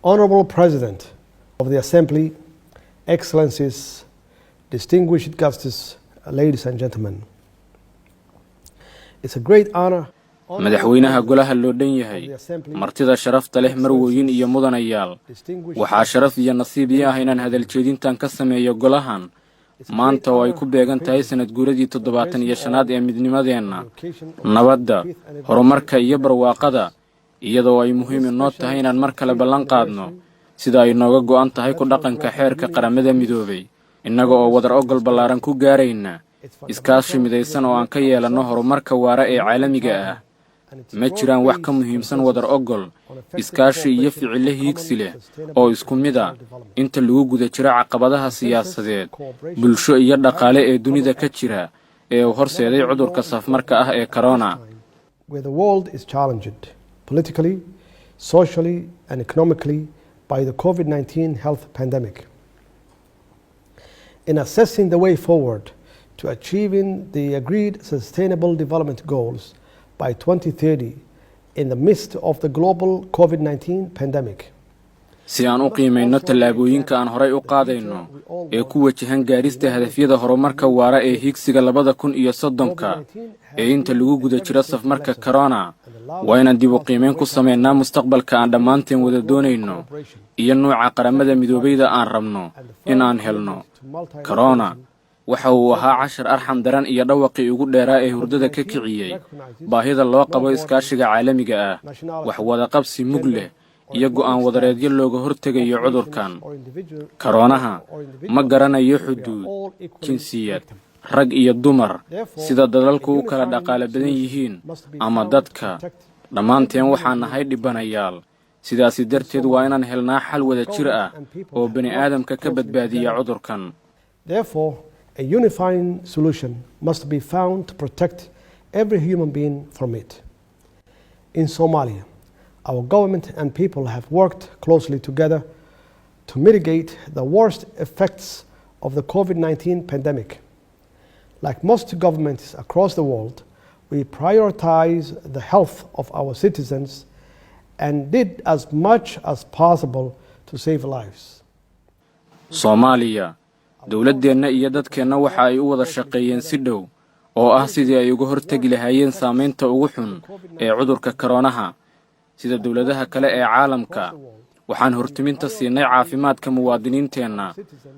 Honorable President of the Assembly, Excellencies, distinguished guests, ladies and gentlemen. It's a great honor. madaxweynaha golaha loo dhan yahay martida sharafta leh marwooyin iyo mudanayaal waxaa sharaf iyo nasiib ii ah inaan hadal jeedintan ka sameeyo golahan maanta oo ay ku beegan tahay sanad guuradii 75aad ee midnimadeenna nabadda horumarka iyo barwaaqada iyadoo ay muhiim inoo tahay inaan mar kale ballan qaadno sida ay nooga go'an tahay ku dhaqanka xeerka qaramada midoobay innaga oo wadar ogol ballaaran ku gaarayna iskaashi midaysan oo aan ka yeelanno horumarka waara ee caalamiga ah ma jiraan wax ka muhiimsan wadar ogol iskaashi iyo ficilo hiigsi leh oo isku mid ah inta lagu guda jiro caqabadaha siyaasadeed bulsho iyo dhaqaale ee dunida ka jira ee uu horseeday cudurka safmarka ah ee corona. Where the world is challenged politically, socially and economically by the COVID-19 health pandemic. In assessing the way forward to achieving the agreed sustainable development goals by 2030 in the midst of the global COVID-19 pandemic. si aan u qiimayno tallaabooyinka aan horay u qaadayno ee ku wajahan gaarista hadafyada horumarka waara ee higsiga 2030 ee inta lagu guda jiro safmarka corona waa inaan dib u qiimayn ku sameynaa mustaqbalka aan dhammaanteen wada doonayno iyo nooca qaramada midoobayda aan rabno in aan helno. corona waxa uu ahaa cashar arxam daran iyo dhawaqii ugu dheeraa ee hurdada ka kiciyey baahida loo qabo iskaashiga caalamiga ah wax wada qabsi mug leh iyo go'aan wadareedyo looga hortegayo cudurkan. koronaha ma garanayo xuduud jinsiyad rag iyo dumar sida dadalku u kala dhaqaale badan yihiin ama dadka dhammaanteen waxaan nahay dhibanayaal sidaasi darteed waa inaan helnaa xal wada jir ah oo bani aadamka ka badbaadiya cudurkan. Therefore, a unifying solution must be found to protect every human being from it. In Somalia, our government and people have worked closely together to mitigate the worst effects of the COVID-19 pandemic. Like most governments across the world, we prioritize the health of our citizens and did as much as possible to save lives. Somalia dawladdeena iyo dadkeena waxa ay u wada shaqeeyeen si dhow oo ah sidii ay uga hortagi lahaayeen saameynta ugu xun ee cudurka koronaha sida dawladaha kale ee caalamka. waxaan hortiminta siinay caafimaadka muwaadiniinteenna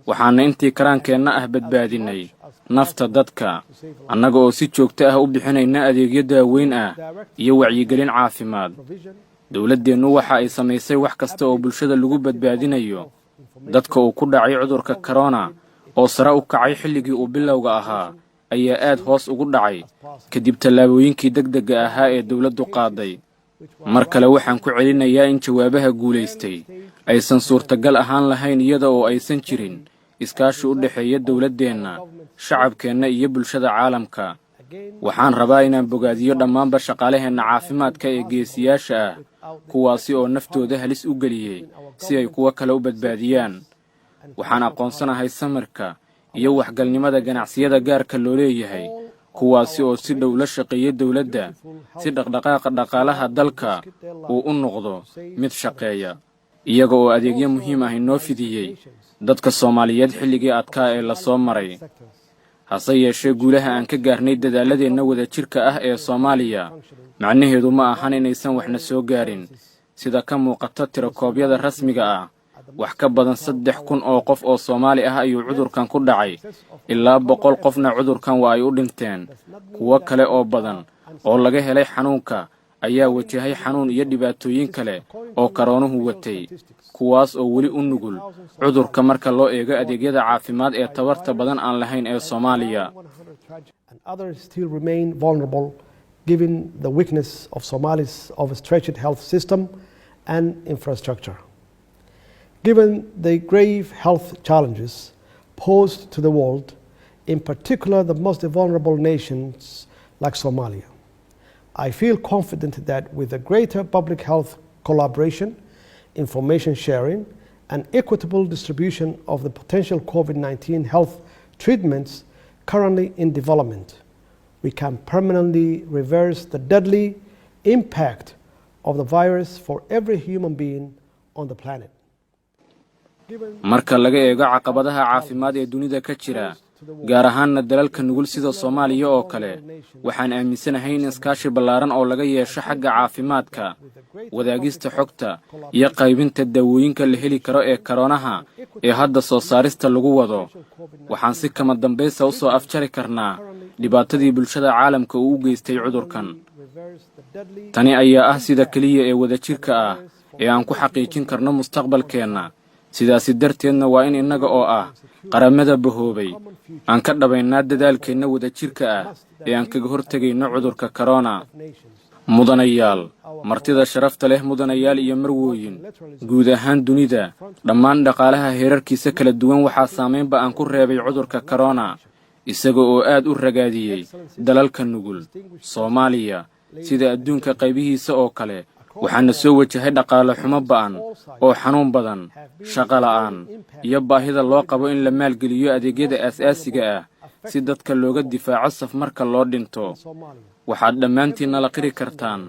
waxaana intii karaankeenna ah badbaadinay nafta dadka annaga oo si joogto ah u bixinayna adeegyo daaweyn ah iyo wacyigelin caafimaad. dawladdeenu waxa ay samaysay wax kasta oo bulshada lagu badbaadinayo dadka uu ku dhacay cudurka corona oo sare u kacay xilligii uu bilowga ahaa ayaa aad hoos ugu dhacay kadib tallaabooyinkii degdega ahaa ee dawladdu qaaday. mar kale waxaan ku celinayaa in jawaabaha guulaystay aysan suurtagal ahaan lahayn iyada oo aysan jirin iskaashi u dhaxeeya dawladdeenna shacabkeenna iyo bulshada caalamka. waxaan rabaa inaan bogaadiyo dhammaanba shaqaalaheenna caafimaadka ee geesiyaasha ah kuwaasi oo naftooda halis u geliyey si ay kuwa kale u badbaadiyaan. waxaan aqoonsanahay samirka iyo waxgalnimada ganacsiyada gaarka loo leeyahay kuwaasi oo si dhow la shaqeeya dawladda si dhaqdhaqaaqa dhaqaalaha dalka uu u noqdo mid shaqeeya iyaga oo adeegyo muhiim ah inoo fidiyey dadka Soomaaliyeed xilligii adkaa ee la soo maray. hase yeeshee guulaha aan ka gaarnay dadaaladeenna wada jirka ah ee Soomaaliya macnaheedu ma ahan inaysan waxna soo gaarin sida ka muuqata tirakoobyada rasmiga ah wax ka badan 3,000 oo qof oo Soomaali ah ayuu cudurkan ku dhacay ilaa 100 qofna cudurkan waa ay u dhinteen kuwa kale oo badan oo laga helay xanuunka ayaa wajahay xanuun iyo dhibaatooyin kale oo koronuhu watay kuwaas oo weli u nugul cudurka marka loo eego adeegyada caafimaad ee tabarta badan aan lahayn ee Soomaaliya. And others still remain vulnerable given the weakness of Somalia's overstretched health system and infrastructure. Given the grave health challenges posed to the world, in particular the most vulnerable nations like Somalia, I feel confident that with a greater public health collaboration, information sharing, and equitable distribution of the potential COVID-19 health treatments currently in development, we can permanently reverse the deadly impact of the virus for every human being on the planet. marka laga eego caqabadaha caafimaad ee dunida ka jira gaar ahaanna dalalka nugul sida Soomaaliya oo kale waxaan aaminsanahay in iskaashi ballaaran oo laga yeesho xagga caafimaadka wadaagista xogta iyo qaybinta daawooyinka la heli karo ee koronaha ee hadda soo saarista lagu wado waxaan si kama dambaysa u soo afjari karnaa dhibaatadii bulshada caalamka uu u geystay cudurkan tani ayaa ah sida kaliya ee wadajirka ah ee aan ku xaqiijin karno mustaqbalkeena sidaasi darteedna waa in innaga oo ah qaramada bahoobay aan ka dhabaynaa dadaalkeenna wadajirka ah ee aan kaga hortagayno cudurka corona mudanayaal martida sharafta leh mudanayaal iyo marwooyin guud ahaan dunida dhammaan dhaqaalaha heerarkiisa kala duwan waxaa saameynba aan ku reebay cudurka corona isaga oo aad u ragaadiyey dalalka nugul Soomaaliya sida adduunka qaybihiisa oo kale waxaana soo wajahay dhaqaale xumo ba'an oo xanuun badan shaqo la'aan iyo baahida loo qabo in la maalgeliyo adeegyada aasaasiga ah si dadka looga difaaco saf marka loo dhinto waxaad dhammaantiinna la qiri kartaan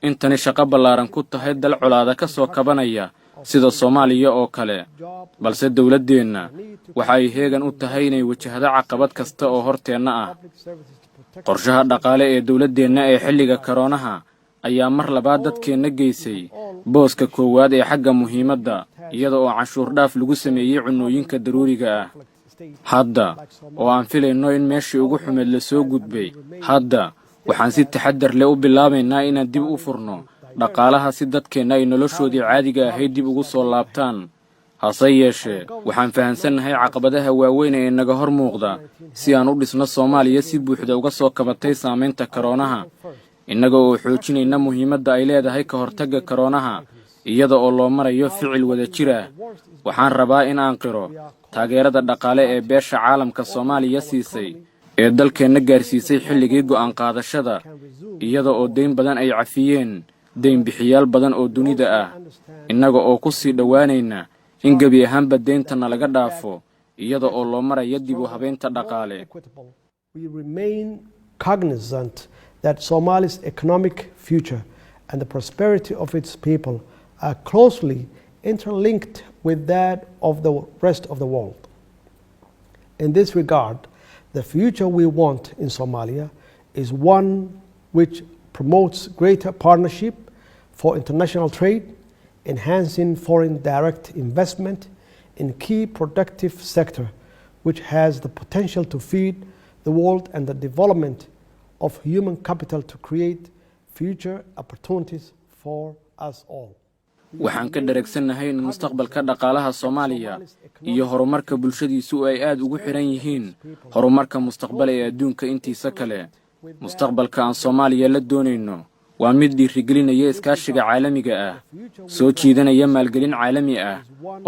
intani shaqo ballaaran ku tahay dal colaada ka soo kabanaya sida Soomaaliya oo kale balse dawladdeenna waxa ay heegan u tahay inay wajahdo caqabad kasta oo horteenna ah qorshaha dhaqaale ee dawladdeenna ee xilliga koronaha ayaa mar labaad dadkeenna geysay booska koowaad ee xagga muhiimadda iyada oo canshuur dhaaf lagu sameeyey cunnooyinka daruuriga ah hadda oo aan filayno in meeshii ugu xumeed la soo gudbay hadda waxaan si taxaddar leh u bilaabaynaa inaan dib u furno dhaqaalaha si dadkeenna ay noloshoodii caadiga ahayd dib ugu soo laabtaan hase yeeshee waxaan fahamsannahay caqabadaha waaweyn ee naga hor muuqda si aan u dhisno Soomaaliya si buuxda uga soo kabatay saamaynta koronaha innaga oo xoojinayna muhiimadda ay leedahay ka hortagga koronaha iyada oo loo marayo ficil wadajir ah waxaan rabaa in aan qiro taageerada dhaqaale ee beesha caalamka Soomaaliya siisay ee dalkeenna gaarsiisay xilligii go'aan qaadashada iyada oo deyn badan ay cafiyeen deyn bixiyaal badan oo dunida ah innaga oo ku sii dhowaanayna in gebi ahaanba deyntana laga dhaafo iyada oo loo marayo dib u habeynta dhaqaale that Somalia's economic future and the prosperity of its people are closely interlinked with that of the rest of the world. In this regard, the future we want in Somalia is one which promotes greater partnership for international trade, enhancing foreign direct investment in key productive sector which has the potential to feed the world and the development of human capital to create future opportunities for us all. waxaan ka daragsanahay in mustaqbalka dhaqaalaha Soomaaliya iyo horumarka bulshadiisu ay aad ugu xiran yihiin horumarka mustaqbal ee adduunka intiisa kale mustaqbalka aan Soomaaliya la doonayno waa mid dhiirigelinaya iskaashiga caalamiga ah soo jiidanaya maalgelin caalami ah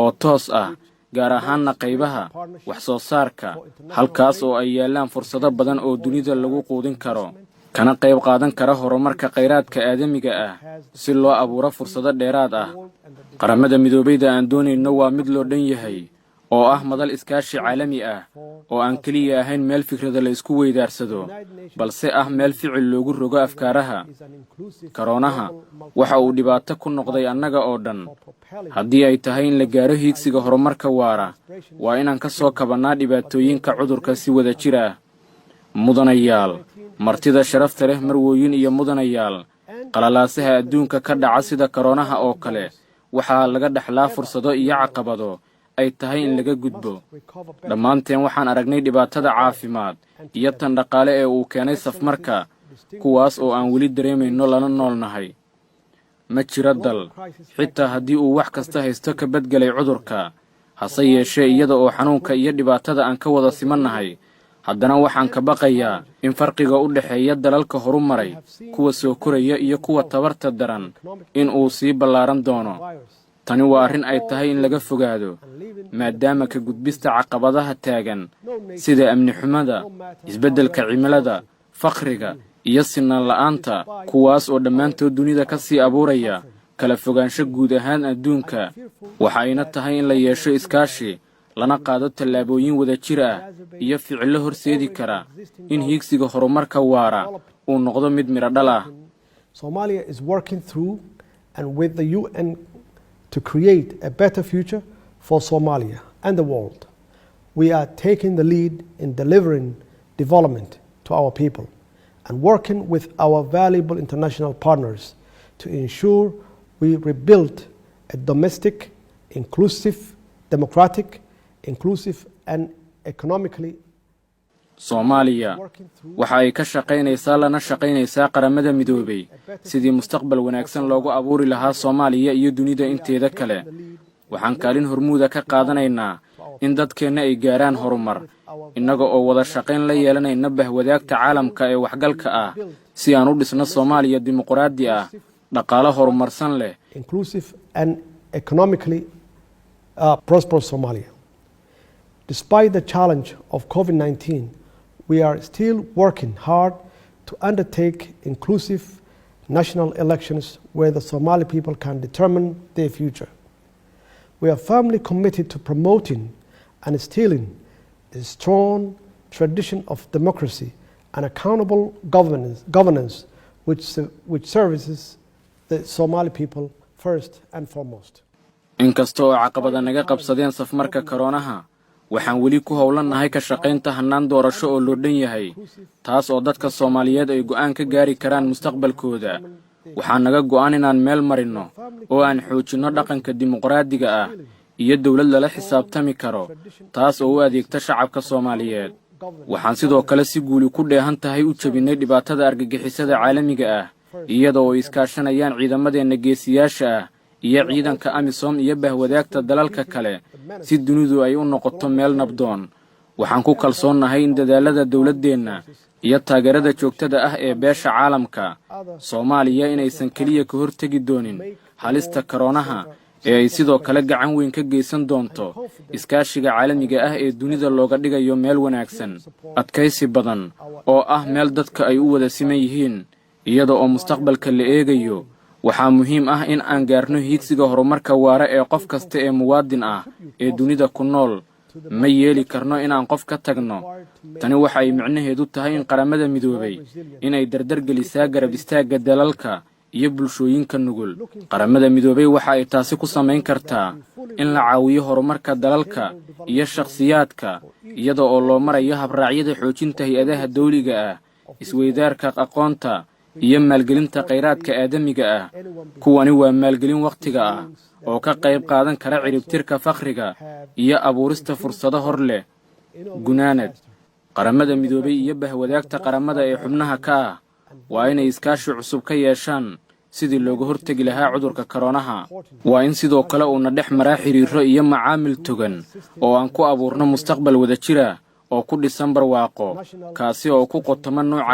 oo toos ah gaar ahaanna qaybaha wax soo saarka halkaas oo ay yaalaan fursado badan oo dunida lagu quudin karo kana qayb qaadan kara horumarka kheyraadka aadamiga ah si loo abuuro fursado dheeraad ah qaramada midoobeyda aan doonayno waa mid loo dhan yahay oo ah madal iskaashi caalami ah oo aan kaliya ahayn meel fikrada la isku weydaarsado balse ah meel ficil loogu rogo afkaaraha koronaha waxa uu dhibaato ku noqday annaga oo dhan haddii ay tahay in la gaaro hiigsiga horumarka waara waa inaan ka soo kabannaa dhibaatooyinka cudurka si wadajir ah mudanayaal martida sharafta leh marwooyin iyo mudanayaal qalalaasaha adduunka ka dhaca sida koronaha oo kale waxaa laga dhaxlaa fursado iyo caqabado ay tahay in laga gudbo dhammaanteen waxaan aragnay dhibaatada caafimaad iyo tan dhaqaale ee uu keenay safmarka kuwaas oo aan weli dareemayno lana noolnahay ma jiro dal xitaa haddii uu wax kasta haysto ka badgelay cudurka hase yeeshee iyada oo xanuunka iyo dhibaatada aan ka wada simannahay haddana waxaan ka baqayaa in farqiga u dhaxeeya dalalka horumaray kuwa soo koraya iyo kuwa tabarta daran in uu sii ballaaran doono tani waa arrin ay tahay in laga fogaado maadaama ka gudbista caqabadaha taagan sida amni xumada isbeddelka cimilada faqriga iyo sinaan la'aanta kuwaas oo dhammaantood dunida ka sii abuuraya kala fogaansho guud ahaan adduunka waxa ayna tahay in la yeesho iskaashi lana qaado tallaabooyin wadajir ah iyo ficillo horseedi kara in hiigsiga horumarka waara uu noqdo mid miro dhal ah Somalia is working through and with the UN to create a better future for Somalia and the world. We are taking the lead in delivering development to our people and working with our valuable international partners to ensure we rebuild a domestic, inclusive, democratic, inclusive and economically Soomaaliya waxa ay ka shaqaynaysaa lana shaqaynaysaa qaramada midoobay sidii mustaqbal wanaagsan loogu abuuri lahaa Soomaaliya iyo dunida inteeda kale. Waxaan kaalin hormuuda ka qaadanaynaa in dadkeena ay gaaraan horumar innaga oo wada shaqayn la yeelanayna bahwadaagta caalamka ee waxgalka ah si aan u dhisno Soomaaliya dimuqraadi ah dhaqaale horumarsan leh inclusive and economically prosperous Somalia. Despite the challenge of COVID-19, we are still working hard to undertake inclusive national elections where the Somali people can determine their future. We are firmly committed to promoting and instilling a strong tradition of democracy and accountable governance which services the Somali people first and foremost. Inkastoo caqabada naga qabsadeen safmarka koronaha waxaan weli ku howlanahay ka shaqaynta hanaan doorasho oo loo dhan yahay taas oo dadka Soomaaliyeed ay go'aan ka gaari karaan mustaqbalkooda. Waxaan naga go'aan inaan meel marino oo aan xoojino dhaqanka dimuqraadiga ah iyo dawlad la xisaabtami karo taas oo u adeegta shacabka Soomaaliyeed. Waxaan sidoo kale si guuli ku dheehan tahay u jabinay dhibaatada argagixisada caalamiga ah iyadoo ay iskaashanayaan ciidamadeena geesiyaasha ah iyo ciidanka AMISOM iyo bahwadaagta dalalka kale si dunidu ay u noqoto meel nabdoon. Waxaan ku kalsoonahay in dadaalada dawladdeena iyo taageerada joogtada ah ee beesha caalamka Soomaaliya inaysan kaliya ka hortagi doonin halista koronaha ee ay sidoo kale gacan weyn ka geysan doonto iskaashiga caalamiga ah ee dunida looga dhigayo meel wanaagsan adkaysi badan oo ah meel dadka ay u wada siman yihiin iyadoo oo mustaqbalka la eegayo. Waxaa muhiim ah in aan gaarno hiigsiga horumarka waara ee qof kasta ee muwaadin ah ee dunida ku nool. Ma yeeli karno in aan qof ka tagno. Tani waxa ay micnaheedu tahay in qaramada midoobay inay dardar gelisaa garab istaagga dalalka iyo bulshooyinka nugul. Qaramada midoobay waxa ay taasi ku samayn kartaa in la caawiyo horumarka dalalka iyo shakhsiyaadka iyadoo oo loo marayo habraacyada xoojinta hay'adaha dawliga ah isweydaarka aqoonta iyo maalgelinta kheyraadka aadamiga ah. Kuwani waa maalgelin waqtiga ah oo ka qayb qaadan kara ciribtirka faqriga iyo abuurista fursado hor leh. Gunaanad qaramada midoobay iyo bahwadaagta qaramada ee xubnaha ka ah waa inay iskaashi cusub ka yeeshaan sidii looga hortagi lahaa cudurka koronaha. Waa in sidoo kale uu na dhex maraa xiriiro iyo macaamil togan oo aan ku abuurno mustaqbal wada jira oo ku dhisan barwaaqo kaasi oo ku qotoma nooca